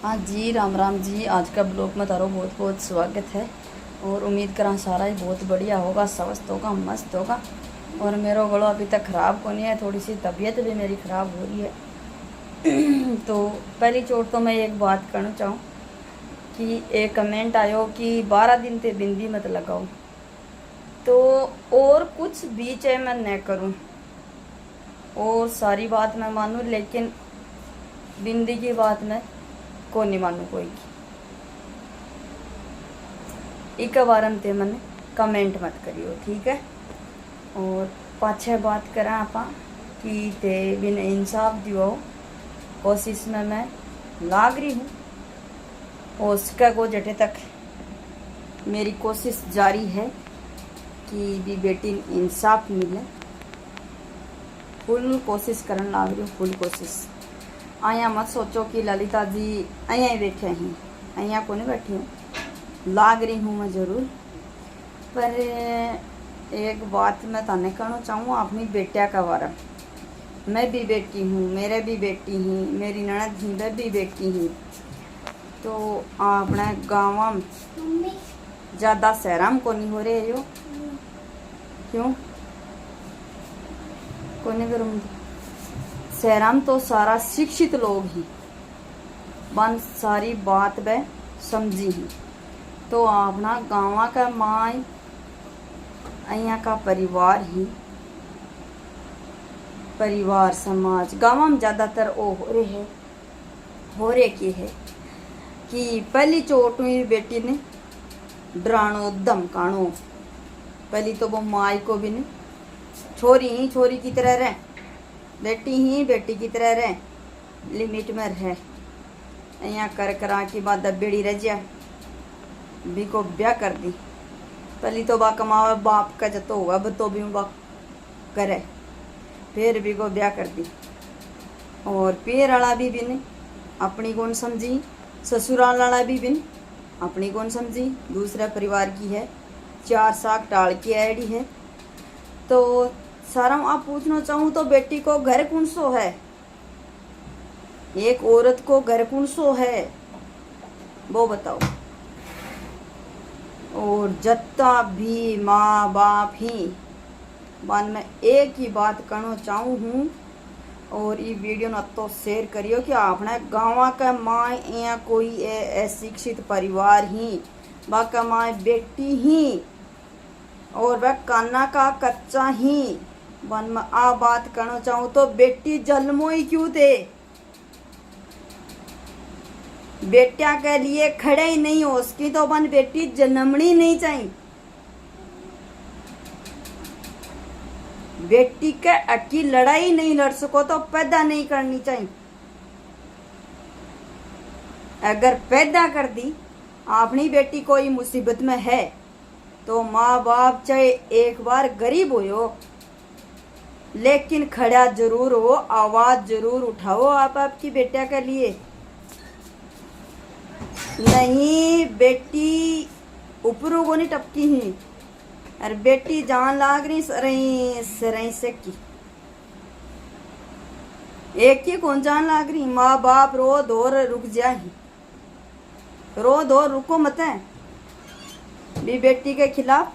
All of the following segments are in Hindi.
हाँ जी, राम राम जी। आज का ब्लॉग में तारो बहुत बहुत स्वागत है और उम्मीद करा सारा ही बहुत बढ़िया होगा, स्वस्थ होगा, मस्त होगा। और मेरा गलो अभी तक ख़राब को नहीं है, थोड़ी सी तबीयत भी मेरी ख़राब हो रही है। तो पहली चोट तो मैं एक बात कहना चाहूँ कि एक कमेंट आयो कि 12 दिन ते बिंदी मत लगाओ, तो और कुछ बीच है मैं न करूँ और सारी बात मैं मानूँ, लेकिन बिंदी की बात मैं को नहीं मानू कोई की। एक बार ते मैंने कमेंट मत करियो, ठीक है। और पाछे बात करें आप कि ते बिन इंसाफ दियो, कोशिश में मैं लाग रही हूँ और उसका को जटे तक मेरी कोशिश जारी है कि भी बेटी इंसाफ मिले। फुल कोशिश करने लाग रही हूँ, फुल कोशिश। आया मत सोचो कि ललिता जी अया ही बैठे हैं, अया को नहीं बैठी हूँ, लाग रही हूँ मैं ज़रूर। पर एक बात मैं ताने कहना चाहूँ अपनी बेटिया का बारे। मैं भी बेटी हूँ, मेरे भी बेटी हैं, मेरी ननद ही वह भी बेटी हैं। तो अपने गाँव में ज़्यादा शहर में को नहीं हो रहे हो, क्यों को नहीं करूँगी। शहर में तो सारा शिक्षित लोग ही बन सारी बात वे समझी ही। तो अपना गाँव का माई अया का परिवार ही, परिवार समाज गाँव में ज़्यादातर वो हो रहे की है कि पहली चोट हुई बेटी ने डरानो धमकानो। पहली तो वो माई को भी नहीं, छोरी ही छोरी की तरह रहे, बेटी ही बेटी की तरह रहे, लिमिट में रहे। यहाँ कर करा की बात दबेड़ी रह जाए, भी को ब्याह कर दी। पहली तो बा कमावे बाप का जतो हुआ तो भी बा करे, फिर भी को ब्याह कर दी। और पेड़ वाला भी बिन अपनी कौन समझी, ससुराल वाला भी बिन अपनी कौन समझी, दूसरा परिवार की है, 4 साग टाल की आईडी है। तो सारा आप पूछना चाहूँ तो बेटी को घर कौन सो है, एक औरत को घर कौन सो है वो बताओ। और जत्ता भी माँ बाप ही मन में एक ही बात कहना चाहूँ हूँ, और ये वीडियो न तो शेयर करियो कि अपने गाँव का माँ या कोई अशिक्षित परिवार ही बाका माँ बेटी ही और वह काना का कच्चा ही मन में आ बात कहना चाहूँ तो बेटी जन्मो ही क्यों थे, बेटिया के लिए खड़े ही नहीं हो उसकी तो बन बेटी जन्मनी नहीं चाहिए। बेटी के अकी लड़ाई नहीं लड़ सको तो पैदा नहीं करनी चाहिए। अगर पैदा कर दी अपनी बेटी कोई मुसीबत में है तो माँ बाप चाहे एक बार गरीब हो लेकिन खड़ा जरूर हो, आवाज जरूर उठाओ आप आपकी बेटिया के लिए। नहीं बेटी ऊपरों को नहीं टपकी ही, और बेटी जान लाग रही सरई से की एक ही कौन जान लाग रही। माँ बाप रो धोर रुक जाए, रो धोर रुको मत है भी बेटी के खिलाफ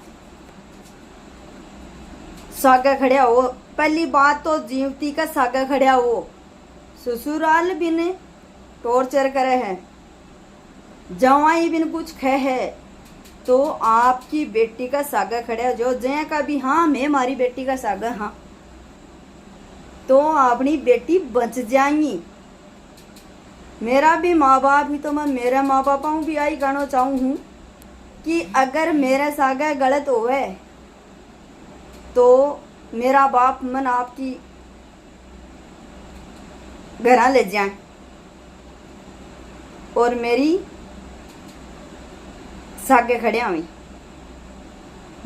सागा खड़िया हो। पहली बात तो जीवती का सागा खड़िया हो, ससुराल बिन टॉर्चर करे है, जवाई बिन कुछ खे है, तो आपकी बेटी का सागा खड़ा जो जया का भी हाँ मैं मारी बेटी का सागा हाँ, तो अपनी बेटी बच जाएंगी। मेरा भी माँ बाप ही तो मैं मेरे माँ बापों भी आई कहना चाहूँ हूँ कि अगर मेरा सागा गलत होवे तो मेरा बाप मन आपकी घर ले जाए और मेरी सागे खड़े हुई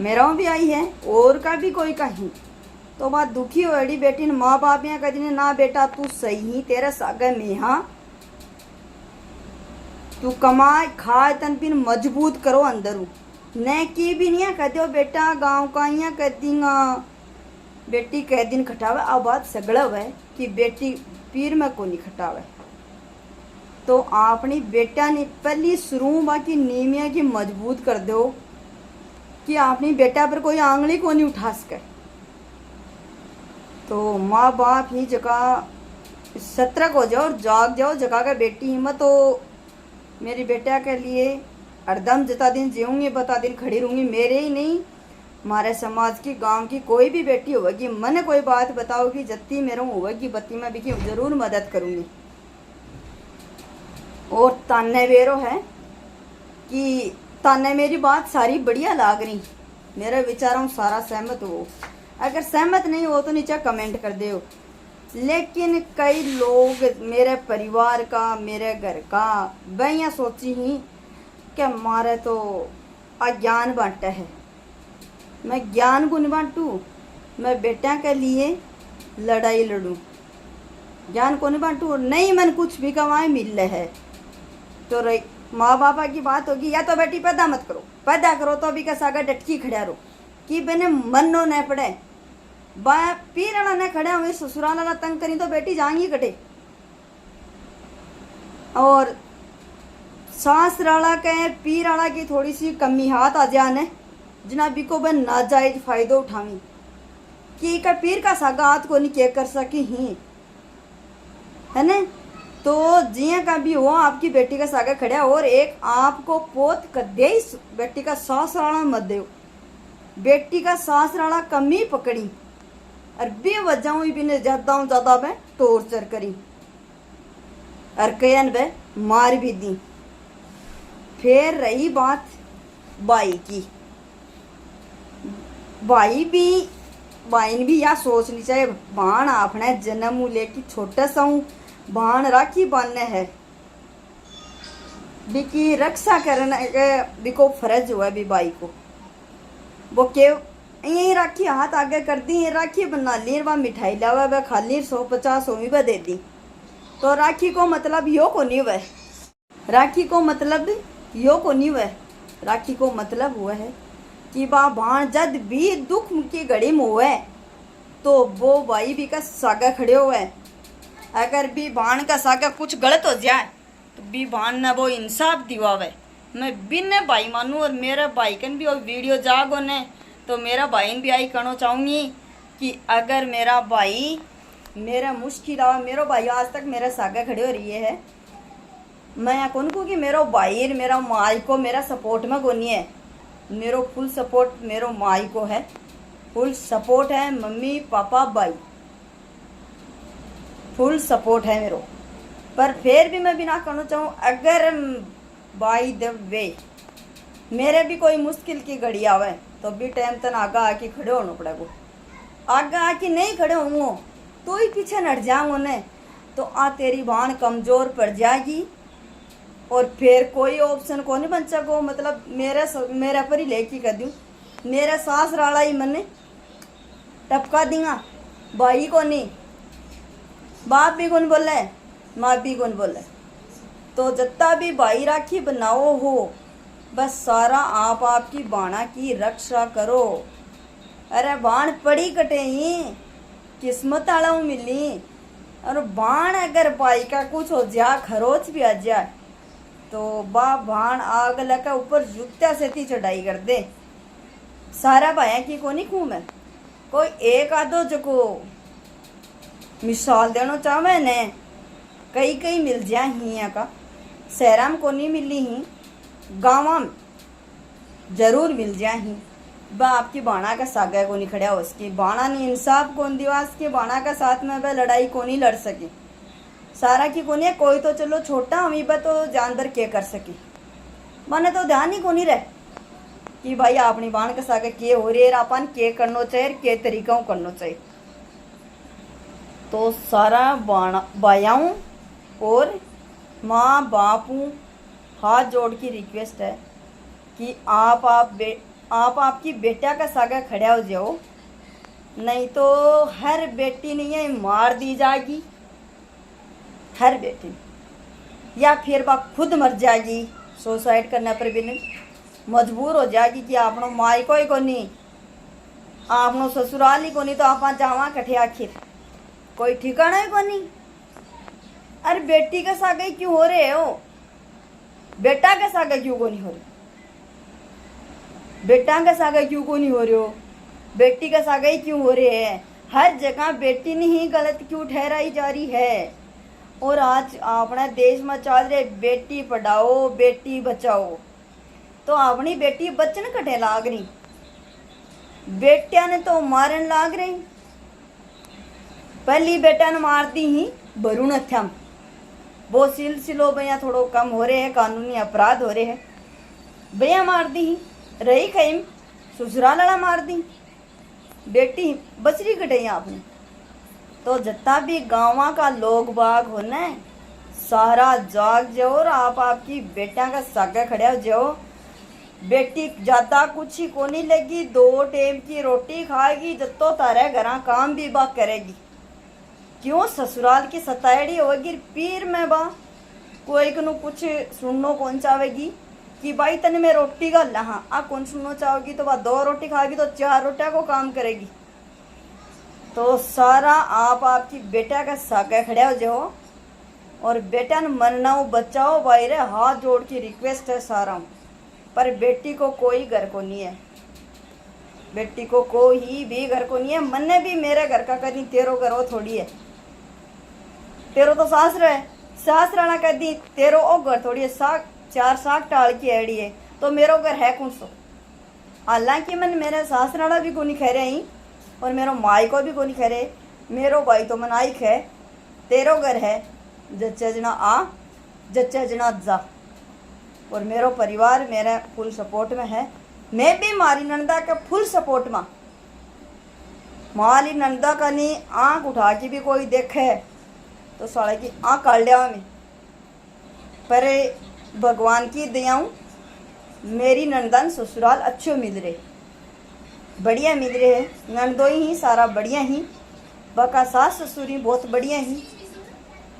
मेरा भी आई है और का भी कोई कहीं तो बात दुखी हो एडी बेटी ने माँ बाप यहाँ कदी ने ना बेटा तू सही ही तेरा सागा में हाँ तू कमाए खाए तन पिन मजबूत करो अंदरू न की भी नहीं कह दो बेटा गाँव का यहाँ कह दीगा बेटी कह दिन खटावे। अब बात सगड़ा है कि बेटी पीर में को नहीं खटावे, तो आपनी बेटा ने पहली शुरू बाकी नीमिया की मजबूत कर दो कि आपनी बेटा पर कोई आंगली को नहीं उठा सके। तो माँ बाप ही जगह सतर्क हो जाओ और जाग जाओ, जगह का बेटी हिम्मत हो। मेरी बेटा के लिए हरदम जता दिन जीऊँगी, बता दिन खड़ी रहूँगी। मेरे ही नहीं, हमारे समाज की, गांव की कोई भी बेटी होगी, मैंने कोई बात बताओ कि जत्ती मेरे होगी बत्ती में भी जरूर मदद करूँगी। और ताने वेरो है कि ताने मेरी बात सारी बढ़िया लाग रही, मेरे विचारों सारा सहमत हो। अगर सहमत नहीं हो तो नीचे कमेंट कर दो। लेकिन कई लोग मेरे परिवार का, मेरे घर का वह यहाँ सोची ही कि हमारे तो अज्ञान बांटा है। मैं ज्ञान को नहीं बांटूँ, मैं बेटा के लिए लड़ाई लड़ूँ, ज्ञान को नहीं बांटूँ। नहीं मन कुछ भी कमाए मिल रहे है तो रही माँ बापा की बात होगी, या तो बेटी पैदा मत करो, पैदा करो तो अभी का सागा डटकी खड़ा रहो कि बने मन नो न पड़े। पीराना न खड़े हुए ससुराला तंग करी तो बेटी जाएंगी कटे। और सास राला के पीर राला की थोड़ी सी कमी हाथ आ जाने जना भी को बन नाजायज फायदो उठावी कि का पीर का सागा हाथ को नहीं के कर सकी ही है ना। तो जिया का भी हो आपकी बेटी का सागा खड़ा और एक आपको पोत कर दे, बेटी का सास राला मत दो। बेटी का सास राला कमी पकड़ी और बेवजह भी ने ज्यादा में टोर्चर करी और कयन वे मार भी दी। फिर रही बात बाई की, बाई ने भी यह सोचनी चाहिए बाण आपने जन्म लेके छोटा सा बाण राखी बांधने है बिकी रक्षा करने के बिको फर्ज हुआ भी बाई को। वो के यही राखी हाथ आगे कर दी, राखी बना ली, वह मिठाई लावा वह खाली 150 होवी वह दे दी। तो राखी को मतलब यो को नहीं हुआ, राखी को मतलब यो को नहीं हुआ। राखी को मतलब हुआ है कि बा भाण जद भी दुख की घड़ी में हुए तो वो भाई भी का सागा खड़े हुए। अगर भी भाण का सागा कुछ गलत हो जाए तो भी भाण ने वो इंसाफ दिवावे। मैं बिन भाई मानू और मेरा भाई कन भी और वीडियो जागो ने तो मेरा भाई भी आई करना चाहूँगी कि अगर मेरा भाई मेरा मुश्किल आ, मेरा भाई आज तक मेरा सागा खड़े हो रही है, मैं कौन को कि मेरा भाई मेरा माई को मेरा सपोर्ट में कोनी है। मेरो फुल सपोर्ट मेरो माई को है, फुल सपोर्ट है, मम्मी पापा भाई फुल सपोर्ट है मेरो। पर फिर भी मैं भी ना करना चाहूँ, अगर बाई द वे मेरे भी कोई मुश्किल की घड़ी आवे तो भी टाइम तक आगा आके खड़े होना पड़ेगा। आगा आके नहीं खड़े होंगे तो ही पीछे नट जाऊंगा ने तो आ तेरी बाण कमजोर पड़ जाएगी और फिर कोई ऑप्शन को नहीं बन सको। मतलब मेरा पर ही लेके कर दूँ, मेरा सास राला ही मने टपका दिया, भाई को नहीं, बाप भी कौन बोले, माँ भी कौन बोले। तो जितना भी भाई राखी बनाओ हो बस सारा आप आपकी बाणा की रक्षा करो। अरे बाण पड़ी कटे ही किस्मत आला मिली और बाण अगर भाई का कुछ हो जा खरोच भी आ जाए तो बाण आग लगा ऊपर जुत्ता से थी चढ़ाई कर दे। सारा भाया की को नहीं खूम है, कोई एक आधो जो को मिसाल देना चाहे ने कई कई मिल जाए ही यहाँ का शहरा में को नहीं मिली ही गाँव में जरूर मिल जाए ही। बा आपकी बाणा का सागा को नहीं खड़ा हो उसकी बाणा नहीं इंसाफ कौन दिवास के बाणा का साथ में वह लड़ाई को नहीं लड़ सकी। सारा की को नहीं कोई तो चलो छोटा हमी बा तो जानवर के कर सकी, मैंने तो ध्यान ही को नहीं रहे कि भाई अपनी बाण का सागा के हो रही है, अपन के करना चाहिए के तरीका करना चाहिए। तो सारा बायाओं और माँ बापू हाथ जोड़ की रिक्वेस्ट है कि आप आपकी बेटा का सागा खड़ा हो जाओ, नहीं तो हर बेटी ने ये मार दी जाएगी, हर बेटी, या फिर बाप खुद मर जाएगी, सुसाइड करने पर भी नहीं मजबूर हो जाएगी कि आपनो माई को ही को नहीं, आपनो ससुराल ही को नहीं, तो आप जावा कठे आखिर कोई ठिकाना ही को नहीं। अरे बेटी का सागे क्यों हो रहे हो, बेटा का सागे क्यों को नहीं हो रहे, बेटा का सागे क्यों को नहीं हो रहे हो, बेटी का सागे क्यों हो रहे हैं। हर जगह बेटी ने ही गलत क्यों ठहराई जा रही है। और आज अपना देश में चल रहे बेटी पढ़ाओ बेटी बचाओ, तो अपनी बेटी बचन कटे लाग रही, बेटिया ने तो मारन लाग रही। पहली बेटा ने मार दी ही भरूण हत्या, वो सिलसिलो भैया थोड़ो कम हो रहे हैं, कानूनी अपराध हो रहे हैं, भैया मार दी ही। रही कहीं ससुराल वाला मार दी, बेटी बचरी कटे आपने। तो जितना भी गाँव का लोग बाग होना है सारा जाग जाओ और आप आपकी बेटा का सागा खड़ा हो जाओ। बेटी ज्यादा कुछ ही को नहीं लगी, 2 टाइम की रोटी खाएगी, जत्तो तारे घर काम भी बा करेगी। क्यों ससुराल की सतायड़ी होगी पीर में बा, कोई कनु कुछ सुननो कौन चाहेगी कि भाई तने मैं रोटी का लहा आ कौन सुनना चाहोगी, तो वह 2 रोटी खाएगी तो 4 रोटियां को काम करेगी। तो सारा आप आपकी बेटा का सागा खड़े हो जाओ और बेटा ने मरना बचाओ। भाई रे हाथ जोड़ की रिक्वेस्ट है सारा, पर बेटी को कोई घर को नहीं है, बेटी को कोई भी घर को नहीं है। मन्ने भी मेरे घर का कदी तेरो घर वो थोड़ी है, तेरो तो सासरा है, सासराना कदी तेरो ओ घर थोड़ी है, 4 साग टाल की एड़ी है, तो मेरो घर है कौन सो। हालांकि मन मेरे सासराना भी को नहीं खा रही और मेरो माई को भी को नहीं खा रहे, मेरो भाई तो मन आई है, तेरो घर है जच्चा जना आ जच्चा जना जा। और मेरो परिवार मेरा फुल सपोर्ट में है, मैं भी मारी नंदा का फुल सपोर्ट में। मारी नंदा का नहीं आँख उठा के भी कोई देखे तो साले की आँख काट लिया मैं। पर भगवान की दयाऊं मेरी नंदन ससुराल अच्छे मिल रहे, बढ़िया मिल रहे है, नंदोई ही सारा बढ़िया ही, बका सास ससुरी बहुत बढ़िया ही।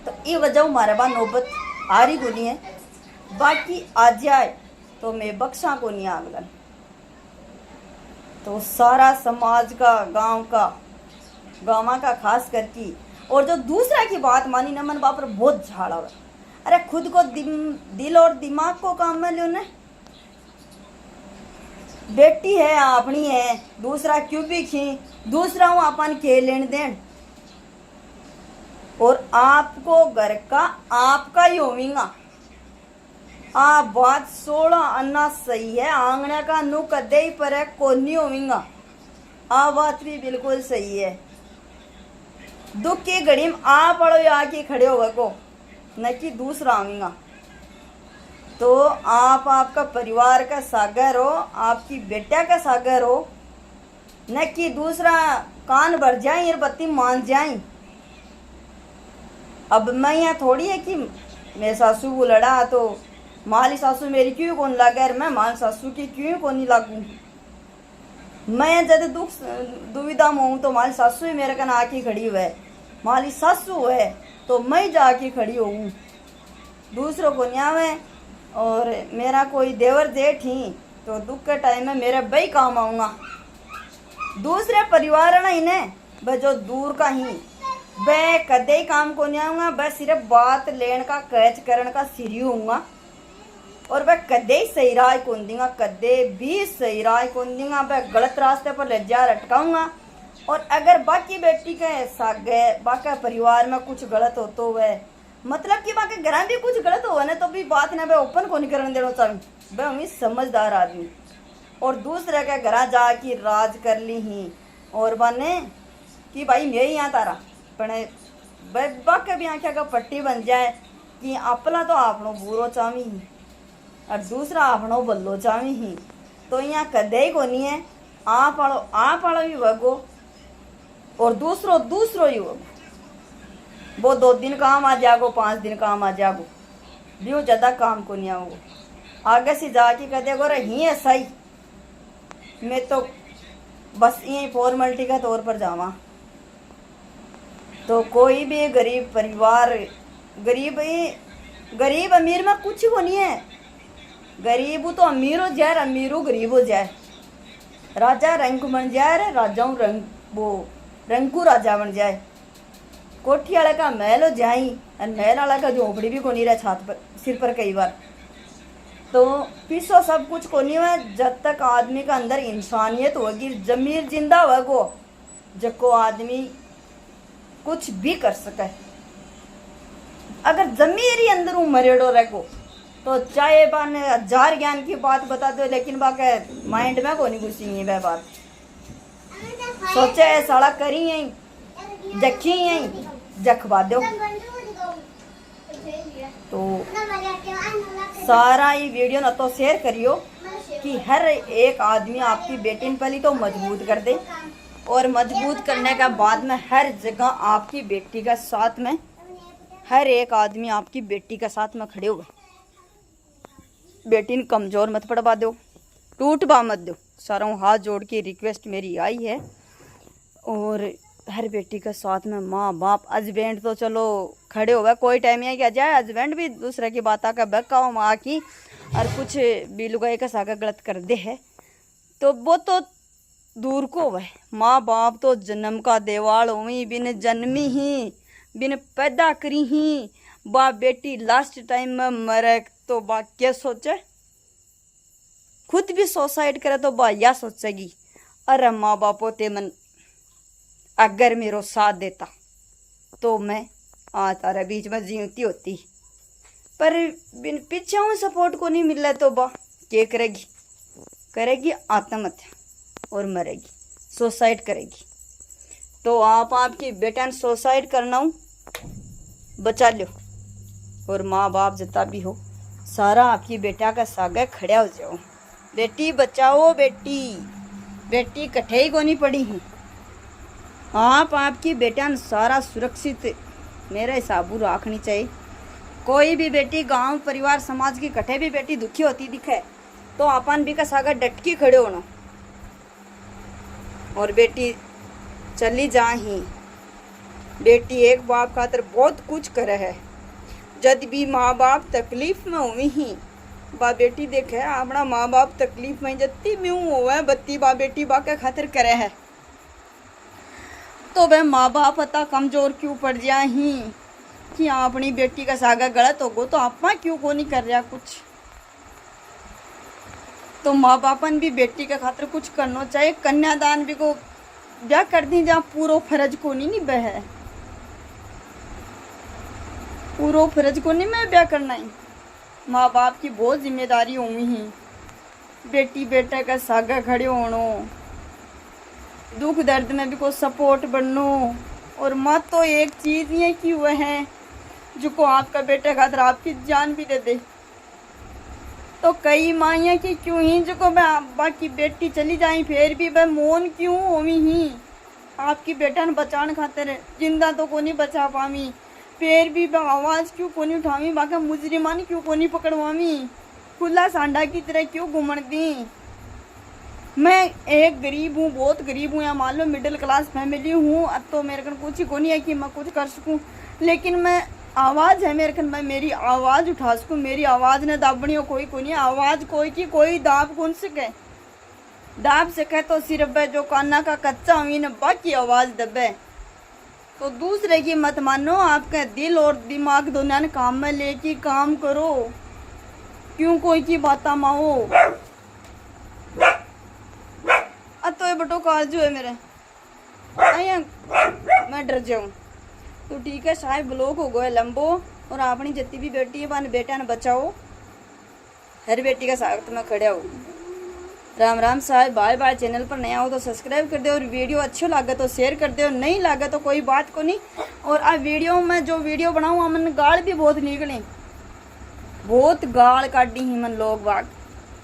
तो ये वजह हमारे पास नौबत आ रही को नहीं है, बाकी आ जाए तो मैं बख्शा को नहीं आगलन। तो सारा समाज का गांव का खास करके, और जो दूसरा की बात मानी न मन बाप बहुत झाड़ा हुआ। अरे खुद को दिल और दिमाग को काम में लो न, बेटी है अपनी है, दूसरा क्यों भी खी, दूसरा हूँ अपन के लेन देन। और आपको घर का आपका ही होगा। आ बात 16 अन्ना सही है, आंगने का नु कदे ही पर है कोनी होगा, आ बात भी बिल्कुल सही है। दुख की घड़ी में आप पड़ो आके खड़े होगा को, न कि दूसरा आऊंगा। तो आप आपका परिवार का सागर हो, आपकी बेटा का सागर हो, न कि दूसरा कान भर जाए और बत्ती मान जाए। अब मैं यहाँ थोड़ी है कि मेरे सासू को लड़ा तो माली सासू मेरी क्यों कौन लागे, मैं माल सासू की क्यों कौन नहीं लागू। मैं जब दुख दुविधा में हूँ तो माली सासू ही मेरे कन आके खड़ी हुए, माली सासू है तो मैं जाके खड़ी हूँ, दूसरों को न्याव है। और मेरा कोई देवर जेठ ही तो दुख के टाइम में मेरे भाई काम आऊँगा। दूसरे परिवार ना इन्हें वह जो दूर का ही वह कदे ही काम को नहीं आऊँगा, वह सिर्फ बात लेने का कैच करने का सिरी हूँगा। और वह कदे ही सही राह कौन दूंगा, कदे भी सही राह कौन दूंगा, वह गलत रास्ते पर ले जा अटकाऊंगा। और अगर बाकी बेटी के सागे बाकी परिवार में कुछ गलत हो तो वह मतलब कि बाकी घर भी कुछ गलत हो ना तो भी बात ना वह ओपन को नहीं करने देना चाहिए। वह हमें समझदार आदमी और दूसरे के घर जाके राज कर ली ही और बने कि भाई मैं यहाँ तारा पड़े बाकी भी आँखें का पट्टी बन जाए कि अपना तो आपनो बुरो चावी ही और दूसरा आपनो बल्लो चावी ही। तो यहाँ कदे ही को नहीं है, आप आड़ो ही वगो और दूसरो ही वगो। वो 2 दिन काम आ जागो, 5 दिन काम आ जागो, भी ज़्यादा काम को नहीं आओ। आगे से जाके कदे गो रही है सही, मैं तो बस यही फॉर्मेलिटी का तौर पर जावा। तो कोई भी गरीब परिवार गरीब अमीर में कुछ हो नहीं है, गरीब तो अमीर हो जाए, अमीर गरीब हो जाए, राजा रंग बन जाए, राजाओं रंगू राजा बन जाए, कोठी वाले का महल हो जाए, और महल वाला का झोपड़ी भी कोनी रहा छत पर सिर पर कई बार। तो पीछो सब कुछ कोनी हुआ जब तक आदमी का अंदर इंसानियत होगी, जमीर जिंदा होगो, जको आदमी कुछ भी कर सके। अगर जमीर ही अंदर मरेड़ो रहो तो चाहे बान 1000 ज्ञान की बात बता दो, लेकिन बाके माइंड में कोनी घुसी वह बात। सोचे साला करी यही जखी यही जखवा दो। तो सारा ये वीडियो ना तो शेयर करियो कि हर एक आदमी आपकी बेटी पहले तो मजबूत कर दे, और मजबूत करने के बाद में हर जगह आपकी बेटी का साथ में, हर एक आदमी आपकी बेटी का साथ में खड़े हुए। बेटी ने कमजोर मत पड़वा दो, टूटवा मत दो। सारा हाथ जोड़ के रिक्वेस्ट मेरी आई है। और हर बेटी का साथ में माँ बाप हस्बैंड तो चलो खड़े हो गए, कोई टाइम है क्या जाए हस्बैंड भी दूसरे की बात आकर बकाओ माँ की, और कुछ भी लुगाई का सागा गलत कर दे है तो वो तो दूर को वह। माँ बाप तो जन्म का देवाल हुई, बिन जन्मी ही बिन पैदा करी ही बा बेटी लास्ट टाइम में मरे तो बा क्या सोचे, खुद भी सुसाइड करे तो बा या सोचेगी अरे माँ बापो ते मन अगर मेरो साथ देता तो मैं आज तारे बीच में जीवती होती, पर बिन पीछे सपोर्ट को नहीं मिल रहा तो बा क्या करेगी, करेगी आत्महत्या और मरेगी, सुसाइड करेगी। तो आप आपकी बेटा ने सुसाइड करना हो बचा लो, और माँ बाप जितना भी हो सारा आपकी बेटा का सागा खड़ा हो जाओ। बेटी बचाओ, बेटी बेटी कठे ही को नहीं पड़ी है। आप आपकी बेटा ने सारा सुरक्षित मेरे हिसाब रखनी चाहिए। कोई भी बेटी गांव परिवार समाज की कठे भी बेटी दुखी होती दिखे तो अपन भी का सागा डट के खड़े होना। और बेटी चली जा ही, बेटी एक बाप खातर बहुत कुछ करे है। जब भी माँ बाप तकलीफ में हुई ही बा बेटी देखे अपना माँ बाप तकलीफ में जत्ती भी हुआ बत्ती बा बेटी बा के खातिर करे है। तो वह माँ बाप पता कमजोर क्यों पड़ जाए ही कि अपनी बेटी का सागा गलत होगो तो आप क्यों को नहीं कर रहा कुछ। तो माँ बापन भी बेटी के खातिर कुछ करना चाहिए। कन्यादान भी को ब्याह कर दी जहाँ पूरा फर्ज को नहीं निभे है, पूरा फर्ज को नहीं मैं ब्याह करना ही। माँ बाप की बहुत जिम्मेदारी हुई ही, बेटी बेटा का सागा खड़े होनो, दुख दर्द में भी को सपोर्ट बननो। और माँ तो एक चीज़ ये कि वह है जो को आपका बेटा खातर आपकी जान भी दे दे। तो कई माइया की क्यों ही जो को बाकी बेटी चली जाए फिर भी वह मौन क्यों होवी ही, आपकी बेटा ने बचाने खातिर जिंदा तो को नहीं बचा पावी, फिर भी वह आवाज़ क्यों को नहीं उठावी, बाका मुजरिमान क्यों को नहीं पकड़वावी, खुला सांडा की तरह क्यों घूमण दी। मैं एक गरीब हूँ, बहुत गरीब हूँ, या मान लो मिडिल क्लास फैमिली हूँ। अब तो मेरे को कुछ ही को नहीं है कि मैं कुछ कर सकूँ, लेकिन मैं आवाज़ है मेरे को, मैं मेरी आवाज़ उठा सकूँ। मेरी आवाज़ ने दाबनी हो कोई को नहीं, आवाज़ कोई की कोई दाब कौन सके, दाब सके तो सिर्फ जो काना का कच्चा हुई न बाकी आवाज़ दबे। तो दूसरे की मत मानो, आपका दिल और दिमाग दोनों ने काम में लेके काम करो, क्यों कोई की बात माओ। तो ये बटो कार जो है मेरे मैं डर जाऊँ। तो ठीक है साहब, ब्लॉक हो गए लंबो, और अपनी जितनी भी बेटी है बन बेटा ने बचाओ, हर बेटी का स्वागत में खड़े हो। राम राम साहब, बाय बाय। चैनल पर नया हो तो सब्सक्राइब कर दे, और वीडियो अच्छा लगे तो शेयर कर दे, और नहीं लगे तो कोई बात को नहीं। और आ वीडियो में जो वीडियो बनाऊँ मन गाल भी बहुत निकली, बहुत गाल काटी ही मन लोग बाग,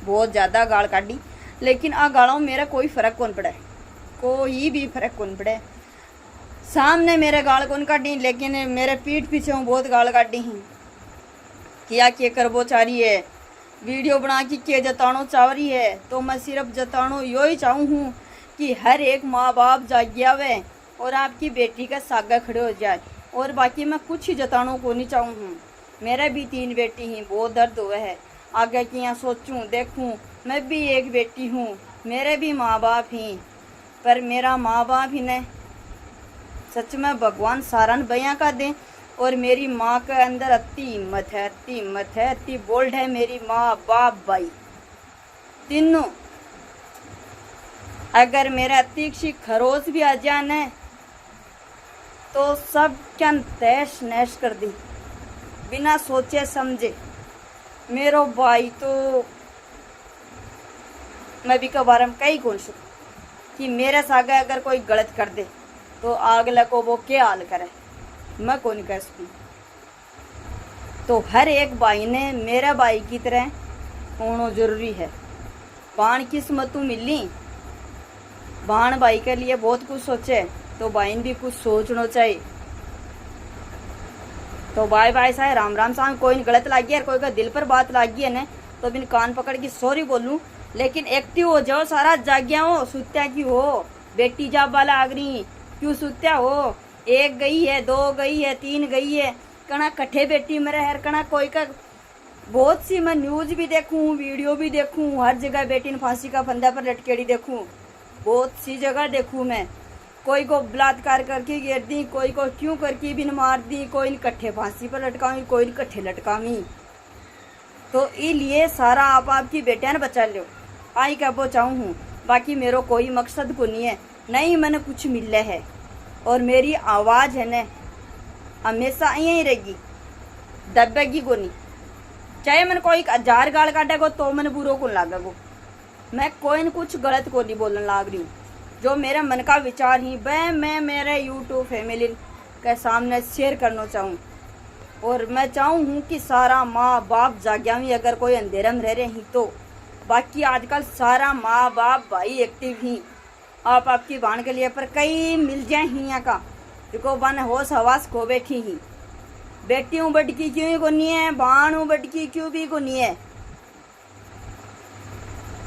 बहुत ज़्यादा गाल काटी, लेकिन आ गालों मेरा कोई फ़र्क कौन पड़े, कोई भी फ़र्क कौन पड़े। सामने मेरे गाल कौन काटी, लेकिन मेरे पीठ पीछे बहुत गाल काटी ही। क्या करबो चाह रही है, वीडियो बना के जतानो चाह रही है। तो मैं सिर्फ जतानो यो ही चाहूँ हूँ कि हर एक माँ बाप जागिया वे और आपकी बेटी का सागा खड़े हो जाए, और बाकी मैं कुछ ही जतानो को नहीं चाहूँ हूँ। मेरा भी 3 बेटी ही, बहुत दर्द हुआ है, आगे की यहाँ सोचूँ देखूँ। मैं भी एक बेटी हूँ, मेरे भी माँ बाप ही, पर मेरा माँ बाप ही ने सच में भगवान सारन बयां का दें। और मेरी माँ के अंदर अति हिम्मत है, अति हिम्मत है, अति बोल्ड है मेरी माँ, बाप, भाई तीनों। अगर मेरा तीक्षी खरोच भी आ जाने तो सब क्या तैश नैश कर दी बिना सोचे समझे। मेरो भाई तो मैं भी बारे में कई कौन कि मेरे सागे अगर कोई गलत कर दे तो अगले को वो क्या हाल करे, मैं कौन कह सकूँ। तो हर एक भाई ने मेरा भाई की तरह होना जरूरी है। बाण किस्मत मिली, बाण भाई के लिए बहुत कुछ सोचे तो भाई ने भी कुछ सोचना चाहिए। तो बाय बाय साहब, राम राम साहब। कोई गलत लग गया, कोई का दिल पर बात लग गई है ना तो बिन कान पकड़ के सॉरी बोलूं, लेकिन एक्टिव हो जाओ, सारा जाग्या हो, सुत्या की हो। बेटी जाब वाला आगरी क्यों सुत्या हो, एक गई है, दो गई है, तीन गई है, कना कट्ठे बेटी मेरे हर कना कोई का। बहुत सी मैं न्यूज भी देखूं, वीडियो भी देखूं, हर जगह बेटी ने फांसी का फंदा पर लटकेड़ी देखूं, बहुत सी जगह देखूं मैं। कोई को बलात्कार करके गिर दी, कोई को क्यों करके बिन मार दी, कोई ने कट्ठे फांसी पर लटकावी, कोई ने कट्ठे लटकावी। तो इसलिए सारा आप आपकी बेटिया ने बचा लो, आई क्या पहुँचाऊँ हूँ। बाकी मेरा कोई मकसद को नहीं है, नहीं मैंने कुछ मिले है। और मेरी आवाज़ है न हमेशा यही रहेगी, दबेगी को नहीं। चाहे मैंने कोई 1000 गाल काटेगो तो मैंने बुरो को लागेगो। मैं कोई न कुछ गलत को नहीं बोलने लाग रही हूँ। जो मेरे मन का विचार ही वह मैं मेरे यूट्यूब फैमिली के सामने शेयर करना चाहूँ। और मैं चाहूँ हूँ कि सारा माँ बाप जाग्या भी अगर कोई अंधेरे में रह रहे ही तो। बाकी आजकल सारा माँ बाप भाई एक्टिव ही आप आपकी बाण के लिए, पर कई मिल जाए ही यहाँ का देखो बन होश हवास खो बैठी ही। बेटी हूँ बटकी क्यों ही को नहीं है, बाण हूँ बटकी क्यों भी को नहीं है।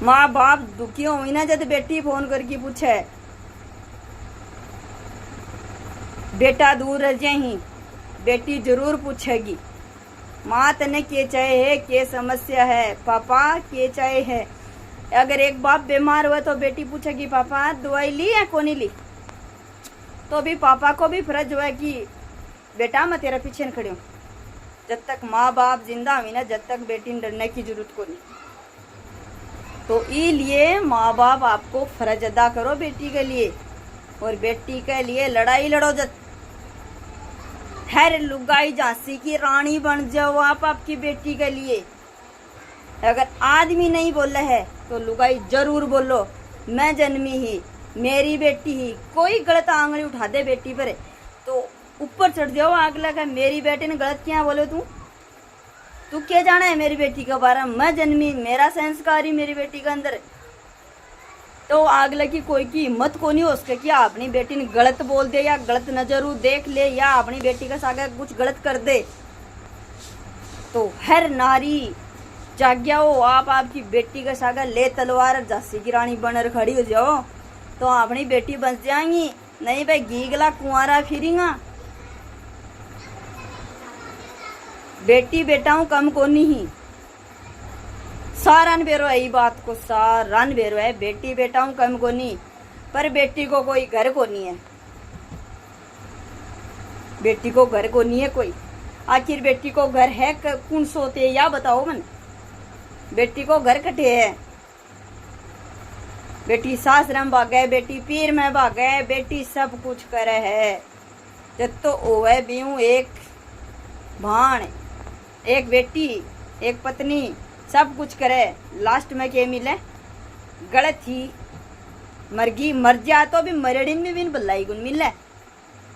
माँ बाप दुखी हुई ना जब बेटी फोन करके पूछे बेटा दूर रह जाए ही, बेटी जरूर पूछेगी माँ तने के चाहे है, के समस्या है, पापा के चाहे है। अगर एक बाप बीमार हुआ तो बेटी पूछेगी पापा दवाई ली या कौन ली। तो भी पापा को भी फर्ज हुआ कि बेटा मैं तेरा पीछे न खड़ी हूँ। जब तक माँ बाप जिंदा हुई ना जब तक बेटी ने डरने की जरूरत को नहीं। तो इसलिए माँ बाप आपको फर्ज अदा करो बेटी के लिए, और बेटी के लिए लड़ाई लड़ो। जब हर लुगाई झांसी की रानी बन जाओ आप आपकी बेटी के लिए। अगर आदमी नहीं बोला है तो लुगाई जरूर बोलो, मैं जन्मी ही, मेरी बेटी ही। कोई गलत आंगली उठा दे बेटी पर तो ऊपर चढ़ जाओ आग लगा, मेरी बेटी ने गलत क्या बोले तू क्या जाना है मेरी बेटी के बारे में। मैं जन्मी, मेरा संस्कार ही मेरी बेटी के अंदर। तो आग लगी कोई की हिम्मत को नहीं हो सके कि अपनी बेटी ने गलत बोल दे या गलत नजरू देख ले या अपनी बेटी के साथ कुछ गलत कर दे। तो हर नारी जाग्या हो, आप आपकी बेटी के साथ ले तलवार झांसी की रानी बनकर खड़ी हो जाओ तो अपनी बेटी बच जाएंगी। नहीं भाई गीगला कुंवारा फिरेगा। बेटी बेटाओं कम को नहीं, सारन बेरो है बात को, सारन बेरो है। बेटी बेटाओं कम को नहीं, पर बेटी को कोई घर को नहीं है, बेटी को घर को नहीं है कोई। आखिर बेटी को घर है कौन सोते या बताओ मन। बेटी को घर कटे है, बेटी सासरम भागे, बेटी पीर में भागे, बेटी सब कुछ करे है। जब तो ओवे बीऊ एक भाण, एक बेटी, एक पत्नी, सब कुछ करे, लास्ट में क्या मिले गलत ही मरगी। मर जा तो भी मरड़िन में भी बल्लाई गुन मिले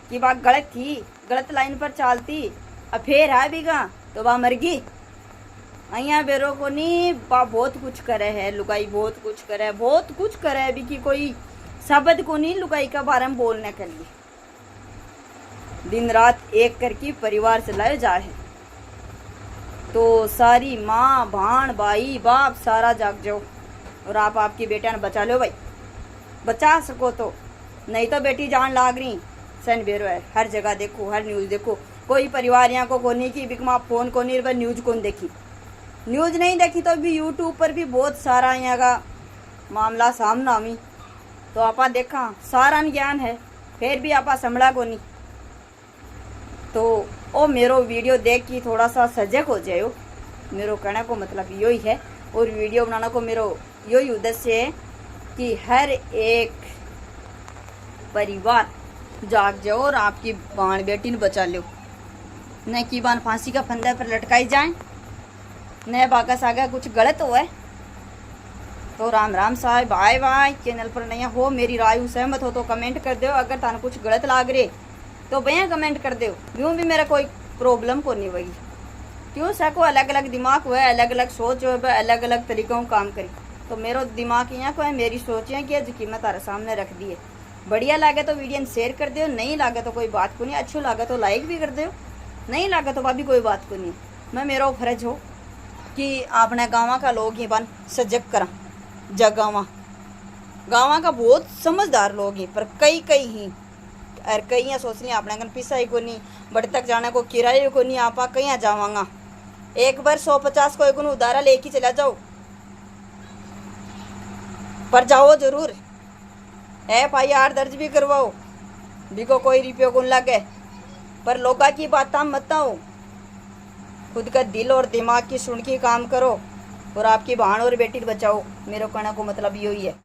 कि बात गलत थी, गलत लाइन पर चालती अफेर है बीगा तो वह मरगी। अया बेरो को नहीं बा बहुत कुछ करे है लुगाई, बहुत कुछ करे, बहुत कुछ करे अभी की कोई शब्द को नहीं लुगाई का बारे में बोलने के लिए। दिन रात एक करके परिवार चलाए जा है। तो सारी माँ भाण भाई बाप सारा जाग जाओ और आप आपकी बेटिया ने बचा लो भाई, बचा सको तो। नहीं तो बेटी जान लाग रही सन बेरो है। हर जगह देखो, हर न्यूज़ देखो, कोई परिवार यहाँ को कोनी की बिकमा फोन को नहीं न्यूज़ कौन देखी। न्यूज़ नहीं देखी तो भी यूट्यूब पर भी बहुत सारा यहाँ का मामला सामना हुई तो आपा देखा, सारा ज्ञान है फिर भी आपा संभला को नहीं। तो और मेरो वीडियो देख के थोड़ा सा सजग हो जाओ। मेरो कहने को मतलब यही है, और वीडियो बनाना को मेरो यही उद्देश्य है कि हर एक परिवार जाग जाओ और आपकी बाण बेटी ने बचा लो, न कि बान फांसी का फंदे पर लटकाई जाए, न बाका सागा कुछ गलत हुआ है। तो राम राम साहब, बाय बाय। चैनल पर नया हो, मेरी राय सहमत हो तो कमेंट कर दो, अगर थाने कुछ गलत लाग रहे तो भैया कमेंट कर दो। यूँ भी मेरा कोई प्रॉब्लम को नहीं हुई, क्यों सको अलग अलग दिमाग हुआ है, अलग अलग सोच हो, अलग अलग तरीकों काम करी। तो मेरा दिमाग यहाँ को है, मेरी सोच है कि जो मैं तारे सामने रख दी है। बढ़िया लगे तो वीडियो शेयर कर दो, नहीं लगे तो कोई बात को नहीं, अच्छो लगे तो लाइक भी कर दो, नहीं लगे तो भाभी कोई बात को नहीं। मैं मेरा फर्ज हो कि अपने गाँव का लोग ही बन सजग करा। जगावा गाँव का बहुत समझदार लोग हैं, पर कई ही और कई सोच लिया अपने पिसा ही को नहीं, बड़े तक जाने को किराए को नहीं, आपा कहीं जावांगा। एक बार 150 को एक उधारा लेके चला जाओ, पर जाओ जरूर। FIR दर्ज भी करवाओ, बिको कोई रुपये को लगे, पर लोगा की बात मत आओ। खुद का दिल और दिमाग की सुन के काम करो और आपकी बहन और बेटी बचाओ। मेरे कहने को मतलब यही है।